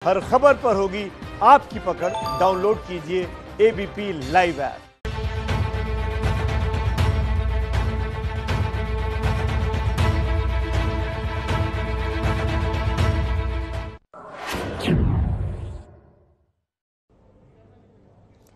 हर खबर पर होगी आपकी पकड़। डाउनलोड कीजिए एबीपी लाइव ऐप।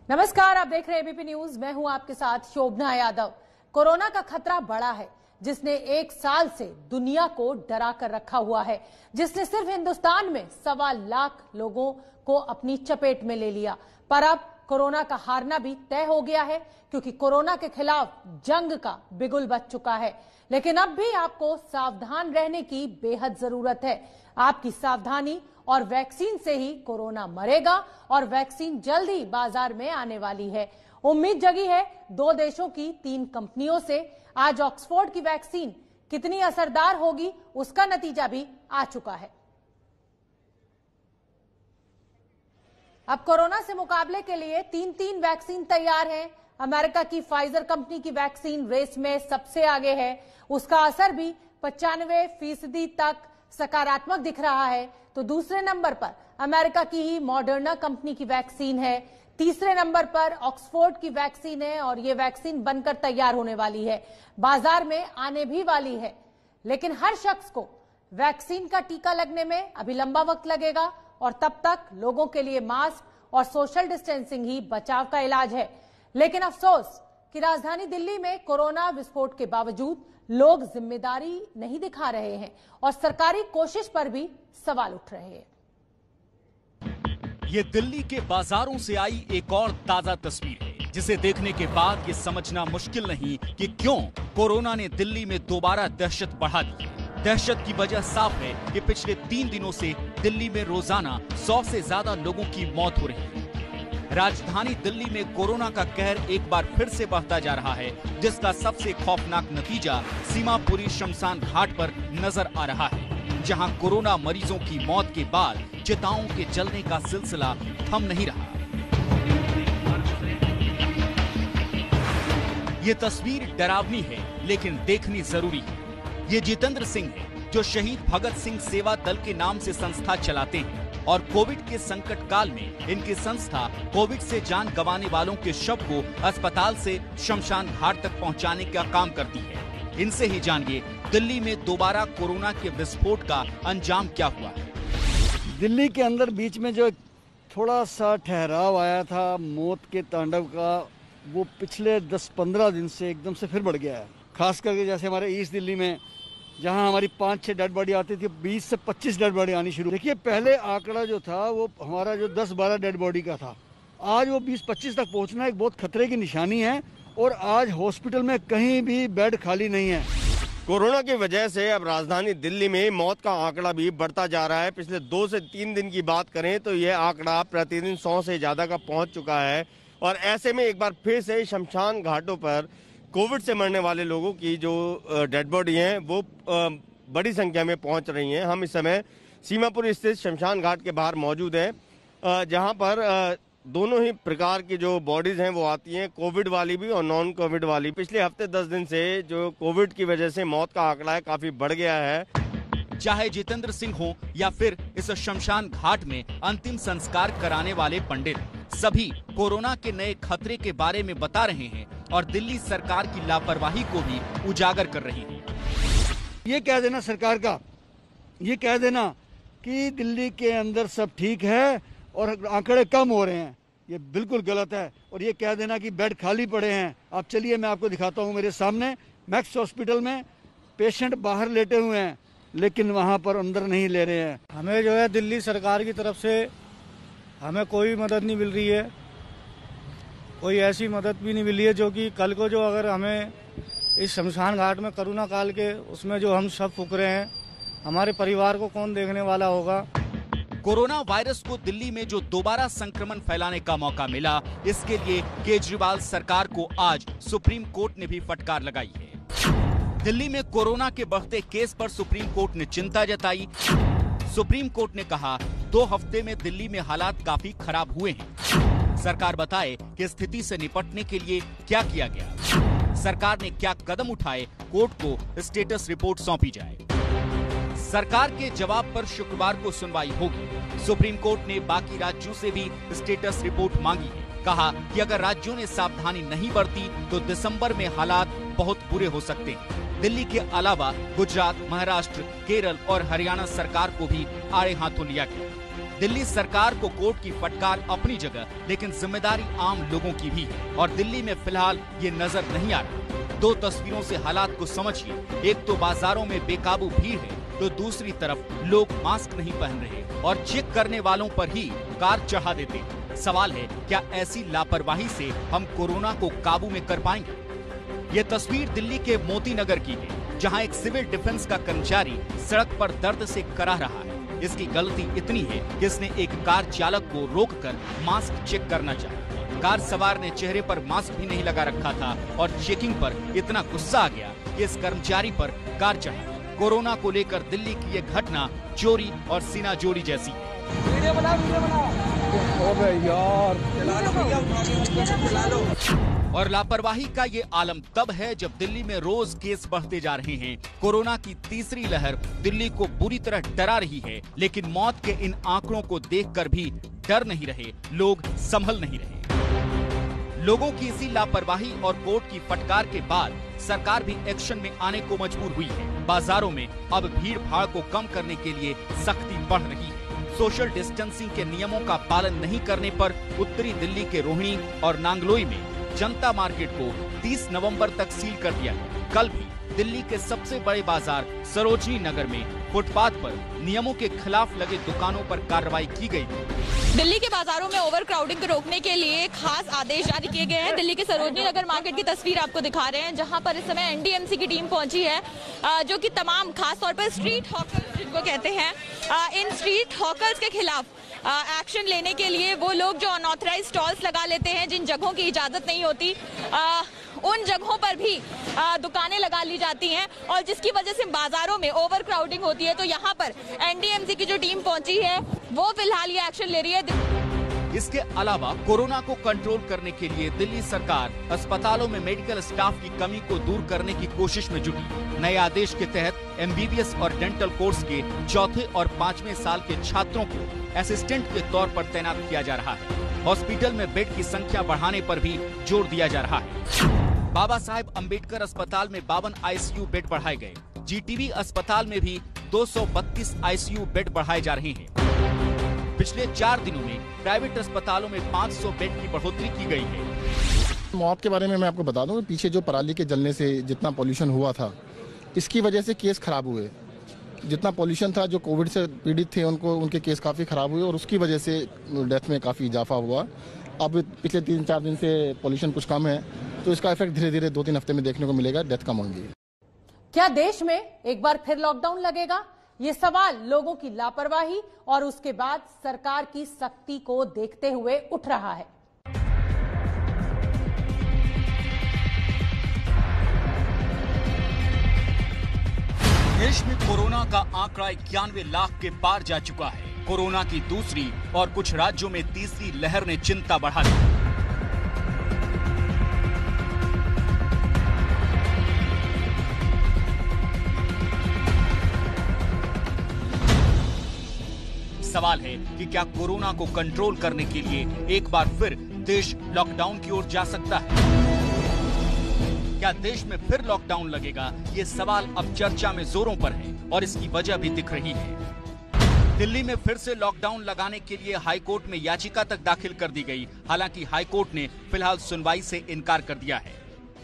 नमस्कार, आप देख रहे हैं एबीपी न्यूज। मैं हूं आपके साथ शोभना यादव। कोरोना का खतरा बड़ा है, जिसने एक साल से दुनिया को डरा कर रखा हुआ है, जिसने सिर्फ हिंदुस्तान में 1.25 लाख लोगों को अपनी चपेट में ले लिया। पर अब कोरोना का हारना भी तय हो गया है, क्योंकि कोरोना के खिलाफ जंग का बिगुल बज चुका है। लेकिन अब भी आपको सावधान रहने की बेहद जरूरत है। आपकी सावधानी और वैक्सीन से ही कोरोना मरेगा, और वैक्सीन जल्द ही बाजार में आने वाली है। उम्मीद जगी है 2 देशों की 3 कंपनियों से। आज ऑक्सफोर्ड की वैक्सीन कितनी असरदार होगी, उसका नतीजा भी आ चुका है। अब कोरोना से मुकाबले के लिए 3 वैक्सीन तैयार हैं। अमेरिका की फाइजर कंपनी की वैक्सीन रेस में सबसे आगे है। उसका असर भी 95% तक सकारात्मक दिख रहा है। तो दूसरे नंबर पर अमेरिका की ही मॉडर्ना कंपनी की वैक्सीन है। तीसरे नंबर पर ऑक्सफोर्ड की वैक्सीन है, और यह वैक्सीन बनकर तैयार होने वाली है, बाजार में आने भी वाली है। लेकिन हर शख्स को वैक्सीन का टीका लगने में अभी लंबा वक्त लगेगा, और तब तक लोगों के लिए मास्क और सोशल डिस्टेंसिंग ही बचाव का इलाज है। लेकिन अफसोस कि राजधानी दिल्ली में कोरोना विस्फोट के बावजूद लोग जिम्मेदारी नहीं दिखा रहे हैं, और सरकारी कोशिश पर भी सवाल उठ रहे हैं। ये दिल्ली के बाजारों से आई एक और ताजा तस्वीर है, जिसे देखने के बाद ये समझना मुश्किल नहीं कि क्यों कोरोना ने दिल्ली में दोबारा दहशत बढ़ा दी है। दहशत की वजह साफ है कि पिछले 3 दिनों से दिल्ली में रोजाना 100 से ज्यादा लोगों की मौत हो रही है। राजधानी दिल्ली में कोरोना का कहर एक बार फिर से बढ़ता जा रहा है, जिसका सबसे खौफनाक नतीजा सीमापुरी शमशान घाट पर नजर आ रहा है, जहां कोरोना मरीजों की मौत के बाद चिताओं के जलने का सिलसिला थम नहीं रहा। ये तस्वीर डरावनी है, लेकिन देखनी जरूरी है। ये जितेंद्र सिंह है, जो शहीद भगत सिंह सेवा दल के नाम से संस्था चलाते हैं, और कोविड के संकट काल में इनकी संस्था कोविड से जान गंवाने वालों के शव को अस्पताल से शमशान घाट तक पहुंचाने का काम करती है। इनसे ही जानिए दिल्ली में दोबारा कोरोना के विस्फोट का अंजाम क्या हुआ है। दिल्ली के अंदर बीच में जो थोड़ा सा ठहराव आया था मौत के तांडव का, वो पिछले 10-15 दिन से एकदम से फिर बढ़ गया है। खास करके जैसे हमारे ईस्ट दिल्ली में, जहां हमारी 5-6 डेड बॉडी आती थी, 20 से 25 डेड बॉडी आनी शुरू। देखिए, पहले आंकड़ा जो था वो हमारा जो 10-12 डेड बॉडी का था, आज वो 20-25 तक पहुंचना एक बहुत खतरे की निशानी है। और आज हॉस्पिटल में कहीं भी बेड खाली नहीं है। कोरोना की वजह से अब राजधानी दिल्ली में मौत का आंकड़ा भी बढ़ता जा रहा है। पिछले 2 से 3 दिन की बात करें तो यह आंकड़ा प्रतिदिन 100 से ज्यादा का पहुंच चुका है। और ऐसे में एक बार फिर से शमशान घाटों पर कोविड से मरने वाले लोगों की जो डेड बॉडी हैं वो बड़ी संख्या में पहुंच रही हैं। हम इस समय सीमापुर स्थित शमशान घाट के बाहर मौजूद हैं, जहां पर दोनों ही प्रकार की जो बॉडीज हैं वो आती हैं, कोविड वाली भी और नॉन कोविड वाली। पिछले हफ्ते 10 दिन से जो कोविड की वजह से मौत का आंकड़ा है काफी बढ़ गया है। चाहे जितेंद्र सिंह हो या फिर इस शमशान घाट में अंतिम संस्कार कराने वाले पंडित, सभी कोरोना के नए खतरे के बारे में बता रहे हैं, और दिल्ली सरकार की लापरवाही को भी उजागर कर रही है। ये कह देना सरकार का, ये कह देना कि दिल्ली के अंदर सब ठीक है और आंकड़े कम हो रहे हैं, ये बिल्कुल गलत है। और ये कह देना कि बेड खाली पड़े हैं। आप चलिए, मैं आपको दिखाता हूँ। मेरे सामने मैक्स हॉस्पिटल में पेशेंट बाहर लेटे हुए हैं, लेकिन वहाँ पर अंदर नहीं ले रहे हैं। हमें जो है दिल्ली सरकार की तरफ से हमें कोई मदद नहीं मिल रही है। कोई ऐसी मदद भी नहीं मिली है जो कि कल को जो अगर हमें इस शमशान घाट में कोरोना काल के उसमें जो हम सब फूक रहे हैं, हमारे परिवार को कौन देखने वाला होगा। कोरोना वायरस को दिल्ली में जो दोबारा संक्रमण फैलाने का मौका मिला, इसके लिए केजरीवाल सरकार को आज सुप्रीम कोर्ट ने भी फटकार लगाई है। दिल्ली में कोरोना के बढ़ते केस पर सुप्रीम कोर्ट ने चिंता जताई। सुप्रीम कोर्ट ने कहा 2 हफ्ते में दिल्ली में हालात काफी खराब हुए हैं। सरकार बताए कि स्थिति से निपटने के लिए क्या किया गया, सरकार ने क्या कदम उठाए, कोर्ट को स्टेटस रिपोर्ट सौंपी जाए। सरकार के जवाब पर शुक्रवार को सुनवाई होगी। सुप्रीम कोर्ट ने बाकी राज्यों से भी स्टेटस रिपोर्ट मांगी है। कहा कि अगर राज्यों ने सावधानी नहीं बरती तो दिसंबर में हालात बहुत बुरे हो सकते हैं। दिल्ली के अलावा गुजरात, महाराष्ट्र, केरल और हरियाणा सरकार को भी आड़े हाथों लिया गया। दिल्ली सरकार को कोर्ट की फटकार अपनी जगह, लेकिन जिम्मेदारी आम लोगों की भी है और दिल्ली में फिलहाल ये नजर नहीं आ रहा। दो तस्वीरों से हालात को समझिए। एक तो बाजारों में बेकाबू भीड़ है, तो दूसरी तरफ लोग मास्क नहीं पहन रहे और चेक करने वालों पर ही कार चढ़ा देते। सवाल है, क्या ऐसी लापरवाही से हम कोरोना को काबू में कर पाएंगे? ये तस्वीर दिल्ली के मोती नगर की है, जहां एक सिविल डिफेंस का कर्मचारी सड़क पर दर्द से कराह रहा है। इसकी गलती इतनी है कि इसने एक कार चालक को रोककर मास्क चेक करना चाहा। कार सवार ने चेहरे पर मास्क भी नहीं लगा रखा था और चेकिंग पर इतना गुस्सा आ गया कि इस कर्मचारी पर कार चढ़ा। कोरोना को लेकर दिल्ली की ये घटना चोरी और सीना जोड़ी जैसी है। और लापरवाही का ये आलम तब है जब दिल्ली में रोज केस बढ़ते जा रहे हैं। कोरोना की तीसरी लहर दिल्ली को बुरी तरह डरा रही है, लेकिन मौत के इन आंकड़ों को देखकर भी डर नहीं रहे, लोग संभल नहीं रहे। लोगों की इसी लापरवाही और कोर्ट की फटकार के बाद सरकार भी एक्शन में आने को मजबूर हुई है। बाजारों में अब भीड़ भाड़ को कम करने के लिए सख्ती बढ़ रही है। सोशल डिस्टेंसिंग के नियमों का पालन नहीं करने पर उत्तरी दिल्ली के रोहिणी और नांगलोई में जनता मार्केट को 30 नवंबर तक सील कर दिया है। कल भी दिल्ली के सबसे बड़े बाजार सरोजनी नगर में फुटपाथ पर नियमों के खिलाफ लगे दुकानों पर कार्रवाई की गई। दिल्ली के बाजारों में ओवर क्राउडिंग को रोकने के लिए खास आदेश जारी किए गए हैं। दिल्ली के सरोजनी नगर मार्केट की तस्वीर आपको दिखा रहे हैं, जहां पर इस समय एनडीएमसी की टीम पहुंची है, जो कि तमाम खास तौर पर स्ट्रीट हॉकर्स जिनको कहते हैं, इन स्ट्रीट हॉकर्स के खिलाफ एक्शन लेने के लिए वो लोग जो अनऑथराइज्ड स्टॉल्स लगा लेते हैं, जिन जगहों की इजाजत नहीं होती, उन जगहों पर भी दुकानें लगा ली जाती हैं और जिसकी वजह से बाजारों में ओवर क्राउडिंग होती है। तो यहाँ पर एनडीएमसी की जो टीम पहुंची है वो फिलहाल ये एक्शन ले रही है। इसके अलावा कोरोना को कंट्रोल करने के लिए दिल्ली सरकार अस्पतालों में मेडिकल स्टाफ की कमी को दूर करने की कोशिश में जुटी। नए आदेश के तहत एमबीबीएस और डेंटल कोर्स के चौथे और 5वें साल के छात्रों को असिस्टेंट के तौर पर तैनात किया जा रहा है। हॉस्पिटल में बेड की संख्या बढ़ाने पर भी जोर दिया जा रहा है। बाबा साहेब अम्बेडकर अस्पताल में 52 आईसीयू बेड बढ़ाए गए। जीटीबी अस्पताल में भी 232 आईसीयू बेड बढ़ाए जा रहे हैं। पिछले 4 दिनों में प्राइवेट अस्पतालों में 500 बेड की बढ़ोतरी की गई है। मौत के बारे में मैं आपको बता दूं, पीछे जो पराली के जलने से जितना पॉल्यूशन हुआ था, इसकी वजह से केस खराब हुए। जितना पॉल्यूशन था, जो कोविड से पीड़ित थे उनके केस काफ़ी खराब हुए और उसकी वजह से डेथ में काफ़ी इजाफा हुआ। अब पिछले 3-4 दिन से पॉल्यूशन कुछ कम है, तो इसका इफेक्ट धीरे धीरे 2-3 हफ्ते में देखने को मिलेगा, डेथ कम होंगी। क्या देश में एक बार फिर लॉकडाउन लगेगा? ये सवाल लोगों की लापरवाही और उसके बाद सरकार की सख्ती को देखते हुए उठ रहा है। देश में कोरोना का आंकड़ा 91 लाख के पार जा चुका है। कोरोना की दूसरी और कुछ राज्यों में तीसरी लहर ने चिंता बढ़ा दी। सवाल है कि क्या कोरोना को कंट्रोल करने के लिए एक बार फिर देश लॉकडाउन की ओर जा सकता है? क्या देश में फिर लॉकडाउन लगेगा? ये सवाल अब चर्चा में जोरों पर है और इसकी वजह भी दिख रही है। दिल्ली में फिर से लॉकडाउन लगाने के लिए हाईकोर्ट में याचिका तक दाखिल कर दी गई। हालांकि हाईकोर्ट ने फिलहाल सुनवाई से इनकार कर दिया है।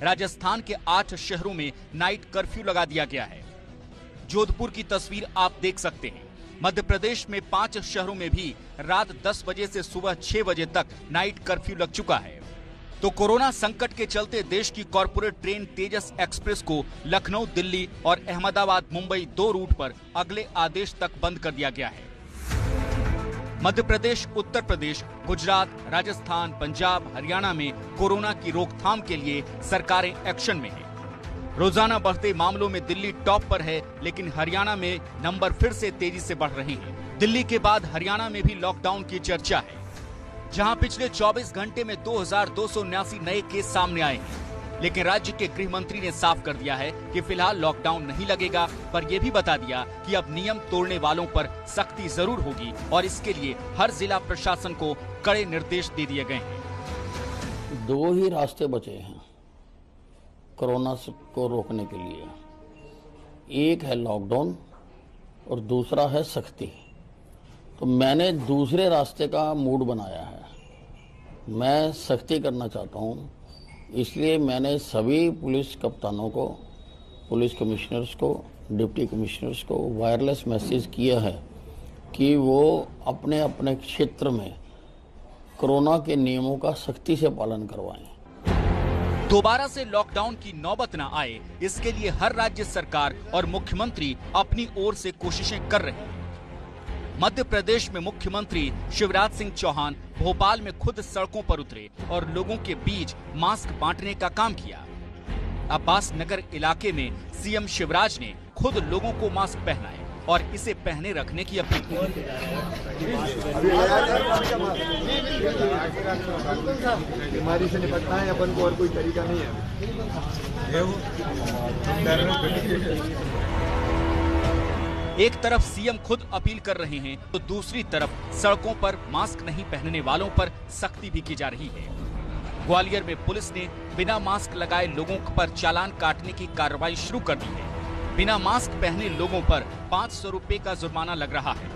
राजस्थान के 8 शहरों में नाइट कर्फ्यू लगा दिया गया है। जोधपुर की तस्वीर आप देख सकते हैं। मध्य प्रदेश में 5 शहरों में भी रात 10 बजे से सुबह 6 बजे तक नाइट कर्फ्यू लग चुका है। तो कोरोना संकट के चलते देश की कॉर्पोरेट ट्रेन तेजस एक्सप्रेस को लखनऊ, दिल्ली और अहमदाबाद, मुंबई 2 रूट पर अगले आदेश तक बंद कर दिया गया है। मध्य प्रदेश, उत्तर प्रदेश, गुजरात, राजस्थान, पंजाब, हरियाणा में कोरोना की रोकथाम के लिए सरकारें एक्शन में हैं। रोजाना बढ़ते मामलों में दिल्ली टॉप पर है, लेकिन हरियाणा में नंबर फिर से तेजी से बढ़ रहे हैं। दिल्ली के बाद हरियाणा में भी लॉकडाउन की चर्चा है, जहां पिछले 24 घंटे में 2279 नए केस सामने आए हैं। लेकिन राज्य के गृह मंत्री ने साफ कर दिया है कि फिलहाल लॉकडाउन नहीं लगेगा, पर यह भी बता दिया कि अब नियम तोड़ने वालों पर सख्ती जरूर होगी और इसके लिए हर जिला प्रशासन को कड़े निर्देश दे दिए गए हैं। दो ही रास्ते बचे हैं कोरोना को रोकने के लिए, एक है लॉकडाउन और दूसरा है सख्ती। तो मैंने दूसरे रास्ते का मूड बनाया है, मैं सख्ती करना चाहता हूँ। इसलिए मैंने सभी पुलिस कप्तानों को, पुलिस कमिश्नर्स को, डिप्टी कमिश्नर्स को वायरलेस मैसेज किया है कि वो अपने अपने क्षेत्र में कोरोना के नियमों का सख्ती से पालन करवाएं। दोबारा से लॉकडाउन की नौबत न आए, इसके लिए हर राज्य सरकार और मुख्यमंत्री अपनी ओर से कोशिशें कर रहे हैं। मध्य प्रदेश में मुख्यमंत्री शिवराज सिंह चौहान भोपाल में खुद सड़कों पर उतरे और लोगों के बीच मास्क बांटने का काम किया। अब्बास नगर इलाके में सीएम शिवराज ने खुद लोगों को मास्क पहनाए और इसे पहने रखने की अपील की। बीमारी से निपटना है अपन को, और कोई तरीका नहीं है। एक तरफ सीएम खुद अपील कर रहे हैं तो दूसरी तरफ सड़कों पर मास्क नहीं पहनने वालों पर सख्ती भी की जा रही है। ग्वालियर में पुलिस ने बिना मास्क लगाए लोगों पर चालान काटने की कार्रवाई शुरू कर दी है। बिना मास्क पहने लोगों पर 500 रुपए का जुर्माना लग रहा है।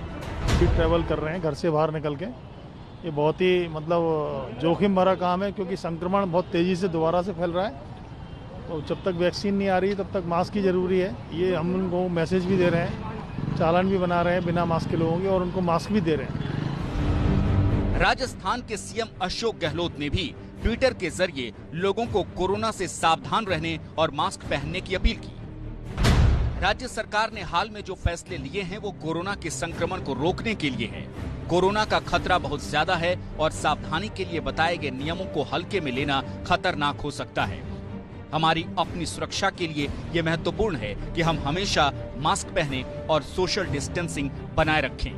ट्रैवल कर रहे हैं घर से बाहर निकल के, ये बहुत ही मतलब जोखिम भरा काम है, क्योंकि संक्रमण बहुत तेजी से दोबारा से फैल रहा है। तो जब तक वैक्सीन नहीं आ रही तब तक मास्क की जरूरी है। ये हम उनको मैसेज भी दे रहे हैं, चालान भी बना रहे हैं बिना मास्क के लोगों के, और उनको मास्क भी दे रहे हैं। राजस्थान के सीएम अशोक गहलोत ने भी ट्विटर के जरिए लोगों को कोरोना से सावधान रहने और मास्क पहनने की अपील की। राज्य सरकार ने हाल में जो फैसले लिए हैं वो कोरोना के संक्रमण को रोकने के लिए है। कोरोना का खतरा बहुत ज्यादा है और सावधानी के लिए बताए गए नियमों को हल्के में लेना खतरनाक हो सकता है। हमारी अपनी सुरक्षा के लिए ये महत्वपूर्ण है कि हम हमेशा मास्क पहनें और सोशल डिस्टेंसिंग बनाए रखें।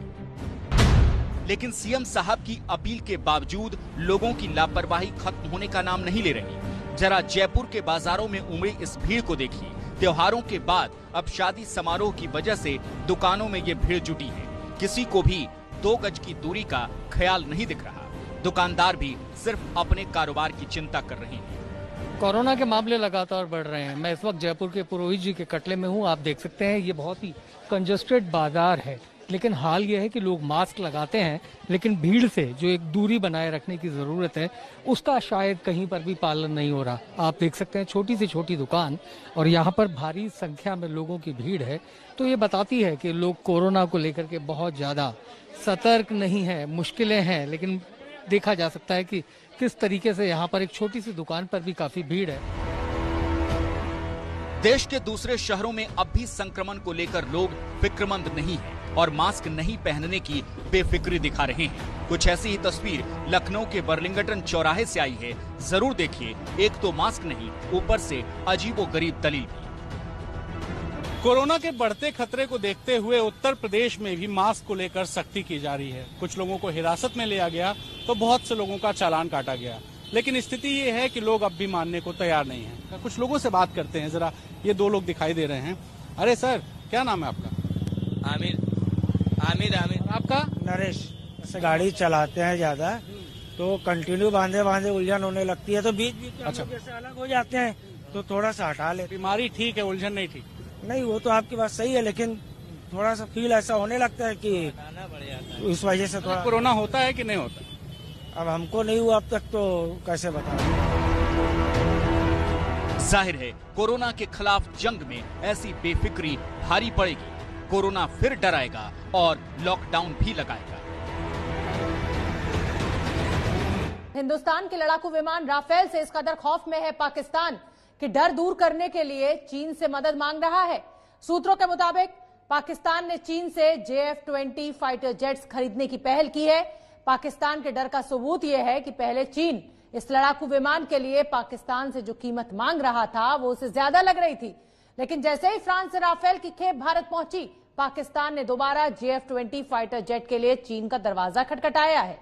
लेकिन सीएम साहब की अपील के बावजूद लोगों की लापरवाही खत्म होने का नाम नहीं ले रही। जरा जयपुर के बाजारों में उमड़ी इस भीड़ को देखिए। त्योहारों के बाद अब शादी समारोह की वजह से दुकानों में ये भीड़ जुटी है। किसी को भी 2 गज की दूरी का ख्याल नहीं दिख रहा। दुकानदार भी सिर्फ अपने कारोबार की चिंता कर रहे हैं। कोरोना के मामले लगातार बढ़ रहे हैं। मैं इस वक्त जयपुर के पुरोहित जी के कटले में हूं। आप देख सकते हैं ये बहुत ही कंजस्टेड बाजार है, लेकिन हाल ये है कि लोग मास्क लगाते हैं, लेकिन भीड़ से जो एक दूरी बनाए रखने की जरूरत है उसका शायद कहीं पर भी पालन नहीं हो रहा। आप देख सकते हैं छोटी से छोटी दुकान और यहाँ पर भारी संख्या में लोगों की भीड़ है। तो ये बताती है कि लोग कोरोना को लेकर के बहुत ज्यादा सतर्क नहीं है। मुश्किलें हैं, लेकिन देखा जा सकता है कि किस तरीके से यहाँ पर एक छोटी सी दुकान पर भी काफी भीड़ है। देश के दूसरे शहरों में अब भी संक्रमण को लेकर लोग फिक्रमंद नहीं हैं और मास्क नहीं पहनने की बेफिक्री दिखा रहे हैं। कुछ ऐसी ही तस्वीर लखनऊ के बर्लिंगटन चौराहे से आई है। जरूर देखिए, एक तो मास्क नहीं, ऊपर से अजीबोगरीब दलील भी। कोरोना के बढ़ते खतरे को देखते हुए उत्तर प्रदेश में भी मास्क को लेकर सख्ती की जा रही है। कुछ लोगों को हिरासत में लिया गया तो बहुत से लोगों का चालान काटा गया, लेकिन स्थिति ये है कि लोग अब भी मानने को तैयार नहीं हैं। कुछ लोगों से बात करते हैं। जरा ये 2 लोग दिखाई दे रहे हैं। अरे सर, क्या नाम है आपका? आमिर। आपका? नरेश। ऐसे गाड़ी चलाते हैं ज्यादा तो कंटिन्यू बांधे उलझन होने लगती है, तो बीच बीच में जैसे अलग हो जाते हैं तो थोड़ा सा हटा ले। बीमारी ठीक है, उलझन नहीं ठीक? नहीं, वो तो आपकी बात सही है, लेकिन थोड़ा सा फील ऐसा होने लगता है कि इस वजह से थोड़ा। कोरोना होता है कि नहीं होता? अब हमको नहीं हुआ अब तक, तो कैसे बताएं। जाहिर है कोरोना के खिलाफ जंग में ऐसी बेफिक्री भारी पड़ेगी। कोरोना फिर डराएगा और लॉकडाउन भी लगाएगा। हिंदुस्तान के लड़ाकू विमान राफेल से इस कदर खौफ में है पाकिस्तान कि डर दूर करने के लिए चीन से मदद मांग रहा है। सूत्रों के मुताबिक पाकिस्तान ने चीन से JF-20 फाइटर जेट्स खरीदने की पहल की है। पाकिस्तान के डर का सबूत यह है कि पहले चीन इस लड़ाकू विमान के लिए पाकिस्तान से जो कीमत मांग रहा था वो उसे ज्यादा लग रही थी, लेकिन जैसे ही फ्रांस से राफेल की खेप भारत पहुंची, पाकिस्तान ने दोबारा JF-20 फाइटर जेट के लिए चीन का दरवाजा खटखटाया है।